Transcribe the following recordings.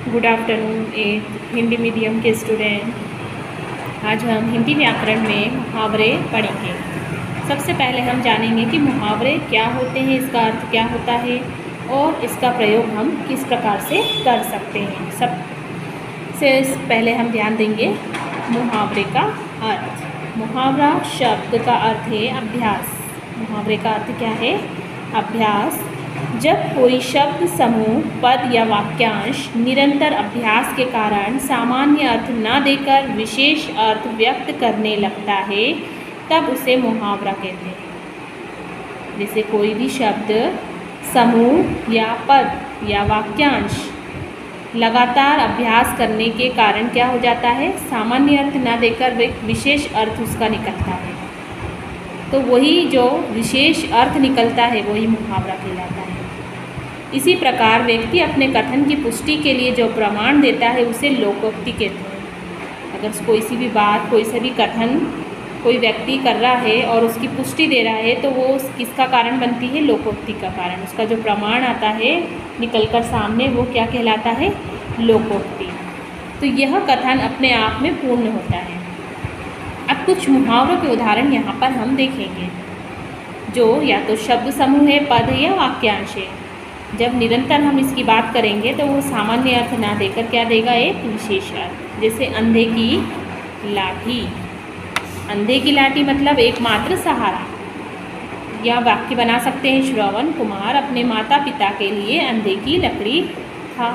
Good afternoon Hindi medium के student. आज हम हिंदी व्याकरण में मुहावरे पढ़ेंगे। सबसे पहले हम जानेंगे कि मुहावरे क्या होते हैं, इसका अर्थ क्या होता है और इसका प्रयोग हम किस प्रकार से कर सकते हैं। सबसे पहले हम ध्यान देंगे मुहावरे का अर्थ। मुहावरा शब्द का अर्थ है अभ्यास। मुहावरे का अर्थ क्या है? अभ्यास। जब कोई शब्द समूह, पद या वाक्यांश निरंतर अभ्यास के कारण सामान्य अर्थ न देकर विशेष अर्थ व्यक्त करने लगता है, तब उसे मुहावरा कहते हैं। जैसे कोई भी शब्द, समूह या पद या वाक्यांश लगातार अभ्यास करने के कारण क्या हो जाता है? सामान्य अर्थ न देकर विशेष अर्थ उसका निकलता है। तो वही जो विशेष अर्थ निकलता है वही मुहावरा कहलाता है। इसी प्रकार व्यक्ति अपने कथन की पुष्टि के लिए जो प्रमाण देता है उसे लोकोक्ति कहते हैं। अगर कोई सी भी बात, कोई सा भी कथन कोई व्यक्ति कर रहा है और उसकी पुष्टि दे रहा है तो वो किसका कारण बनती है? लोकोक्ति का कारण। उसका जो प्रमाण आता है निकलकर सामने वो क्या कहलाता है? लोकोक्ति। तो यह कथन अपने आप में पूर्ण होता है। अब कुछ मुहावरों के उदाहरण यहाँ पर हम देखेंगे, जो या तो शब्द समूह है, पद है या वाक्यांश है। जब निरंतर हम इसकी बात करेंगे तो वो सामान्य अर्थ ना देकर क्या देगा? एक विशेष अर्थ। जैसे अंधे की लाठी। अंधे की लाठी मतलब एकमात्र सहारा। या वाक्य बना सकते हैं, श्रवण कुमार अपने माता पिता के लिए अंधे की लकड़ी था।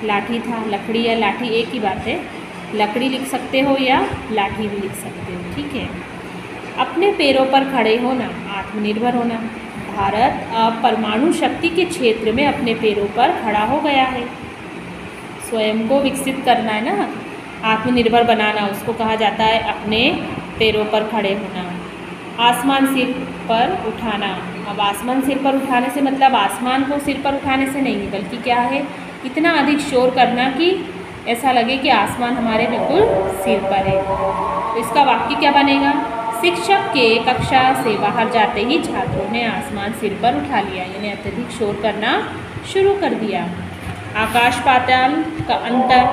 लाठी था, लकड़ी या लाठी एक ही बात है। लकड़ी लिख सकते हो या लाठी भी लिख सकते हो, ठीक है। अपने पैरों पर खड़े होना, आत्मनिर्भर होना। भारत अब परमाणु शक्ति के क्षेत्र में अपने पैरों पर खड़ा हो गया है। स्वयं को विकसित करना है ना, आत्मनिर्भर बनाना, उसको कहा जाता है अपने पैरों पर खड़े होना। आसमान सिर पर उठाना। अब आसमान सिर पर उठाने से मतलब आसमान को सिर पर उठाने से नहीं, बल्कि क्या है? इतना अधिक शोर करना कि ऐसा लगे कि आसमान हमारे बिल्कुल सिर पर है। तो इसका वाक्य क्या बनेगा? शिक्षक के कक्षा से बाहर जाते ही छात्रों ने आसमान सिर पर उठा लिया, यानी अत्यधिक शोर करना शुरू कर दिया। आकाश पाताल का अंतर।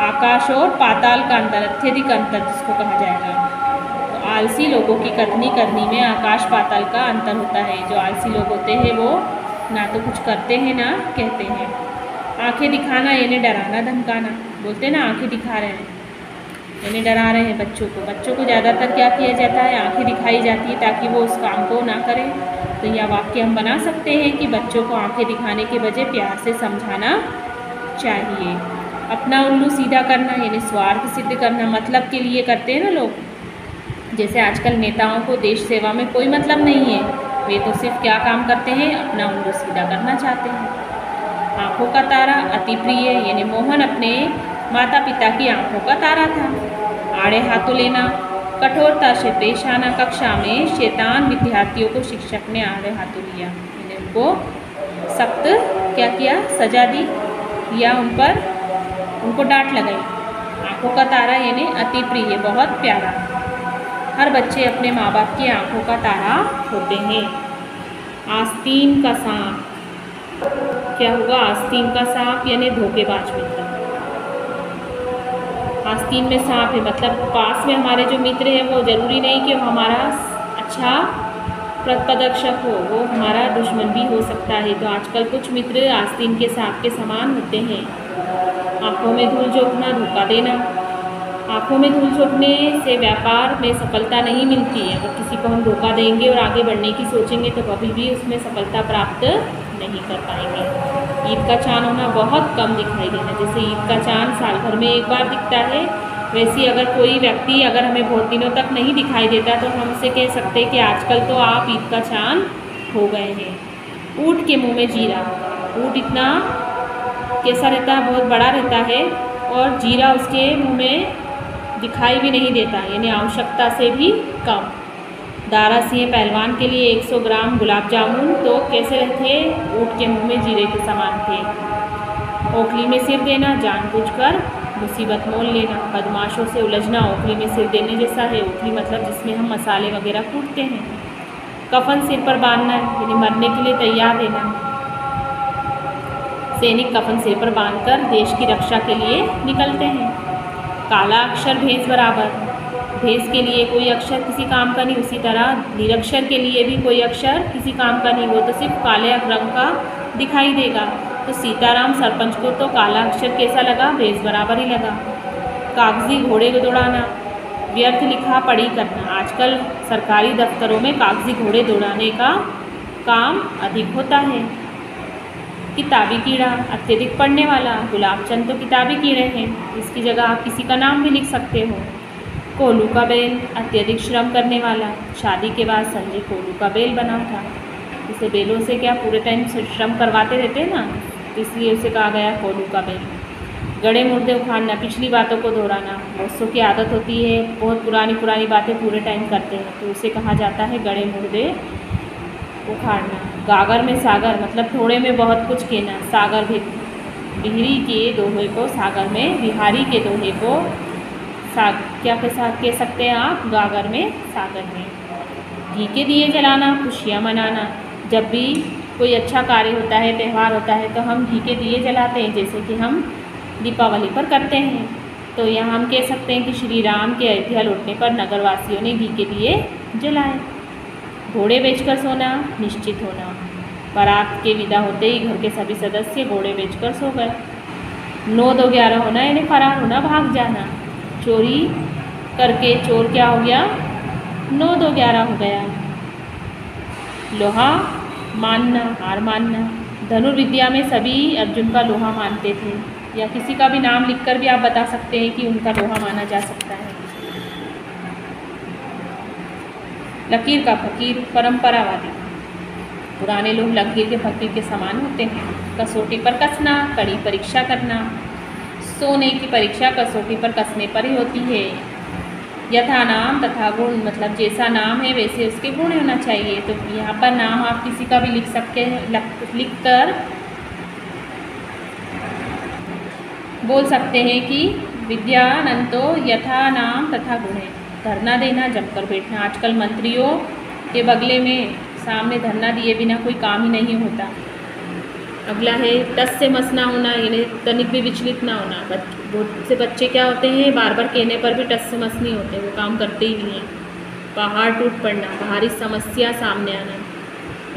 आकाश और पाताल का अंतर, अत्यधिक अंतर जिसको कहा जाएगा। तो आलसी लोगों की कथनी करनी में आकाश पाताल का अंतर होता है। जो आलसी लोग होते हैं वो ना तो कुछ करते हैं ना कहते हैं। आंखें दिखाना यानी डराना धमकाना। बोलते ना आंखें दिखा रहे हैं, यानी डरा रहे हैं बच्चों को। बच्चों को ज़्यादातर क्या किया जाता है? आंखें दिखाई जाती है ताकि वो उस काम को ना करें। तो यह वाक्य हम बना सकते हैं कि बच्चों को आंखें दिखाने के बजाय प्यार से समझाना चाहिए। अपना उल्लू सीधा करना यानी स्वार्थ सिद्ध करना, मतलब के लिए करते हैं ना लोग। जैसे आजकल नेताओं को देश सेवा में कोई मतलब नहीं है, वे तो सिर्फ क्या काम करते हैं? अपना उल्लू सीधा करना चाहते हैं। आँखों का तारा अति प्रिय यानी मोहन अपने माता पिता की आँखों का तारा था। आड़े हाथों लेना, कठोरता से पेश आना। कक्षा में शैतान विद्यार्थियों को शिक्षक ने आड़े हाथों लिया, यानी उनको सख्त क्या किया? सजा दी या उनको डांट लगाई। आँखों का तारा यानी अति प्रिय, बहुत प्यारा। हर बच्चे अपने माँ बाप की आँखों का तारा होते हैं। आस्तीन का सांप। क्या होगा? आस्तीन का सांप यानी धोखेबाज मित्र। आस्तीन में सांप है मतलब पास में हमारे जो मित्र हैं वो ज़रूरी नहीं कि वो हमारा अच्छा प्रतिपक्षक हो, वो हमारा दुश्मन भी हो सकता है। तो आजकल कुछ मित्र आस्तीन के सांप के समान होते हैं। आँखों में धूल झोंकना, धोखा देना। आँखों में धूल झोंकने से व्यापार में सफलता नहीं मिलती है। अगर किसी को हम धोखा देंगे और आगे बढ़ने की सोचेंगे तो कभी भी उसमें सफलता प्राप्त नहीं कर पाएंगे। ईद का चाँद होना, बहुत कम दिखाई देना। जैसे ईद का चाँद साल भर में एक बार दिखता है, वैसे अगर कोई व्यक्ति अगर हमें बहुत दिनों तक नहीं दिखाई देता तो हम उसे कह सकते हैं कि आजकल तो आप ईद का चाँद हो गए हैं। ऊँट के मुँह में जीरा। ऊँट इतना कैसा रहता है? बहुत बड़ा रहता है और जीरा उसके मुँह में दिखाई भी नहीं देता, यानी आवश्यकता से भी कम। दारा सिंह पहलवान के लिए 100 ग्राम गुलाब जामुन तो कैसे रहते? ऊँट के मुंह में जीरे के समान थे। ओखली में सिर देना, जानबूझकर मुसीबत मोल लेना। बदमाशों से उलझना ओखली में सिर देने जैसा है। ओखली मतलब जिसमें हम मसाले वगैरह कूटते हैं। कफन सिर पर बांधना यानी मरने के लिए तैयार रहना। सैनिक कफन सिर पर बांधकर देश की रक्षा के लिए निकलते हैं। काला अक्षर भैंस बराबर, भैंस के लिए कोई अक्षर किसी काम का नहीं, उसी तरह निरक्षर के लिए भी कोई अक्षर किसी काम का नहीं, वो तो सिर्फ काले रंग का दिखाई देगा। तो सीताराम सरपंच को तो काला अक्षर कैसा लगा, भैंस बराबर ही लगा। कागजी घोड़े को दौड़ाना, व्यर्थ लिखा पढ़ी करना। आजकल सरकारी दफ्तरों में कागजी घोड़े दौड़ाने का काम अधिक होता है। किताबी कीड़ा, अत्यधिक पढ़ने वाला। गुलाबचंद तो किताबी कीड़े हैं, इसकी जगह आप किसी का नाम भी लिख सकते हो। कोल्हू का बैल, अत्यधिक श्रम करने वाला। शादी के बाद संजय कोल्हू का बैल बना था। इसे बैलों से क्या पूरे टाइम श्रम करवाते रहते हैं ना, इसलिए उसे कहा गया कोल्हू का बैल। गड़े मुर्दे उखाड़ना, पिछली बातों को दोहराना। बच्चों की आदत होती है बहुत पुरानी बातें पूरे टाइम करते हैं, तो उसे कहा जाता है गड़े मुर्दे उखाड़ना। गागर में सागर, मतलब थोड़े में बहुत कुछ कहना। सागर भी, बिहरी के दोहे को सागर में, बिहारी के दोहे को क्या के साथ कह सकते हैं आप, गागर में सागर में। घी के दिए जलाना, खुशियाँ मनाना। जब भी कोई अच्छा कार्य होता है, त्यौहार होता है, तो हम घी के दिए जलाते हैं, जैसे कि हम दीपावली पर करते हैं। तो यहाँ हम कह सकते हैं कि श्री राम के अयोध्या लौटने पर नगरवासियों ने घी के दिए जलाए। घोड़े बेचकर सोना, निश्चित होना। बारात के विदा होते ही घर के सभी सदस्य घोड़े बेचकर सो गए। 9-2-11 होना, यानी फरार होना, भाग जाना। चोरी करके चोर क्या हो गया, 9-2-11 हो गया। लोहा मानना, हार मानना। धनुर्विद्या में सभी अर्जुन का लोहा मानते थे, या किसी का भी नाम लिखकर भी आप बता सकते हैं कि उनका लोहा माना जा सकता है। लकीर का फकीर, परंपरावादी। पुराने लोग लकीर के फकीर के समान होते हैं। कसौटी पर कसना, कड़ी परीक्षा करना। सोने की परीक्षा कसौटी पर कसने पर ही होती है। यथा नाम तथा गुण, मतलब जैसा नाम है वैसे उसके गुण होना चाहिए। तो यहाँ पर नाम आप किसी का भी लिख सकते हैं, लिखकर बोल सकते हैं कि विद्यानंतो यथा नाम तथा गुण है। धरना देना, जमकर बैठना। आजकल मंत्रियों के बगले में सामने धरना दिए बिना कोई काम ही नहीं होता। अगला है टस से मस ना होना, यानी तनिक भी विचलित ना होना। बहुत से बच्चे क्या होते हैं, बार बार कहने पर भी टस से मस नहीं होते, वो काम करते ही नहीं हैं। पहाड़ टूट पड़ना, बाहरी समस्या सामने आना।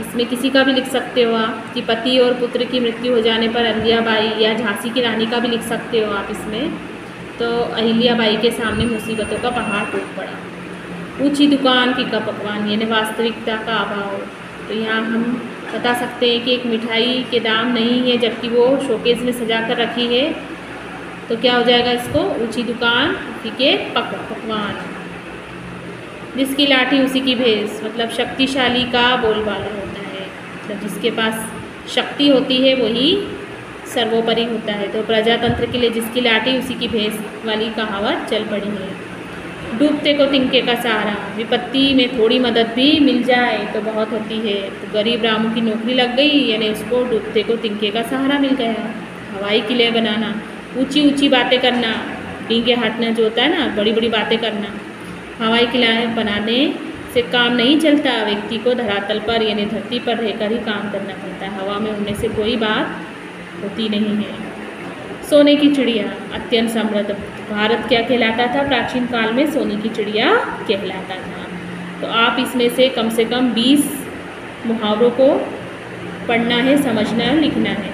इसमें किसी का भी लिख सकते हो आप कि पति और पुत्र की मृत्यु हो जाने पर अहिल्याबाई, या झांसी की रानी का भी लिख सकते हो आप इसमें। तो अहिल्याबाई के सामने मुसीबतों का पहाड़ टूट पड़ा। ऊंची दुकान फीका पकवान, यानी वास्तविकता का अभाव। तो यहाँ हम बता सकते हैं कि एक मिठाई के दाम नहीं है, जबकि वो शोकेस में सजा कर रखी है, तो क्या हो जाएगा इसको, ऊंची दुकान फीके पकवान। जिसकी लाठी उसी की भैंस, मतलब शक्तिशाली का बोलबाला होता है, मतलब जिसके पास शक्ति होती है वही सर्वोपरि होता है। तो प्रजातंत्र के लिए जिसकी लाठी उसी की भैंस वाली कहावत चल पड़ी है। डूबते को तिनके का सहारा, विपत्ति में थोड़ी मदद भी मिल जाए तो बहुत होती है। तो गरीब रामू की नौकरी लग गई, यानी उसको डूबते को तिनके का सहारा मिल गया। हवाई किले बनाना, ऊंची ऊंची बातें करना, डींगे हटना जो होता है ना, बड़ी बड़ी बातें करना। हवाई किला बनाने से काम नहीं चलता, व्यक्ति को धरातल पर यानी धरती पर रहकर ही काम करना पड़ता है। हवा में उड़ने से कोई बात होती नहीं है। सोने की चिड़िया, अत्यंत समृद्ध। भारत क्या कहलाता था प्राचीन काल में, सोने की चिड़िया कहलाता था। तो आप इसमें से कम 20 मुहावरों को पढ़ना है, समझना है, लिखना है।